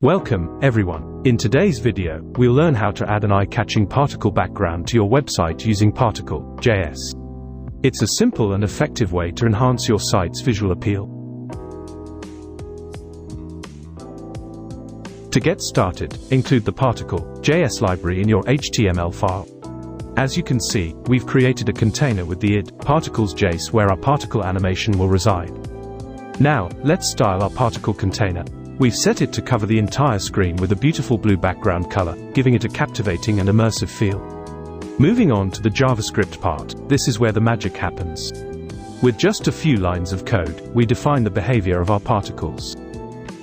Welcome, everyone. In today's video, we'll learn how to add an eye-catching particle background to your website using Particle.js. It's a simple and effective way to enhance your site's visual appeal. To get started, include the Particle.js library in your HTML file. As you can see, we've created a container with the id Particle.js where our particle animation will reside. Now, let's style our particle container. We've set it to cover the entire screen with a beautiful blue background color, giving it a captivating and immersive feel. Moving on to the JavaScript part, this is where the magic happens. With just a few lines of code, we define the behavior of our particles.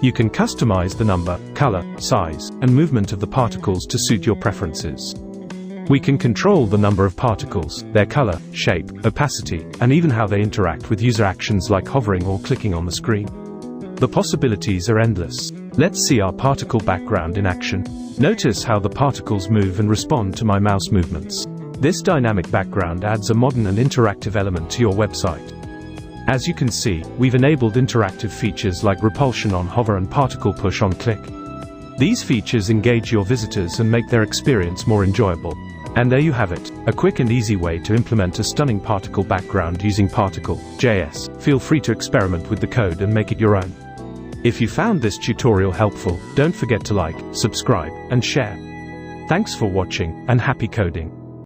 You can customize the number, color, size, and movement of the particles to suit your preferences. We can control the number of particles, their color, shape, opacity, and even how they interact with user actions like hovering or clicking on the screen. The possibilities are endless. Let's see our particle background in action. Notice how the particles move and respond to my mouse movements. This dynamic background adds a modern and interactive element to your website. As you can see, we've enabled interactive features like repulsion on hover and particle push on click. These features engage your visitors and make their experience more enjoyable. And there you have it, a quick and easy way to implement a stunning particle background using Particle.js. Feel free to experiment with the code and make it your own. If you found this tutorial helpful, don't forget to like, subscribe, and share. Thanks for watching, and happy coding.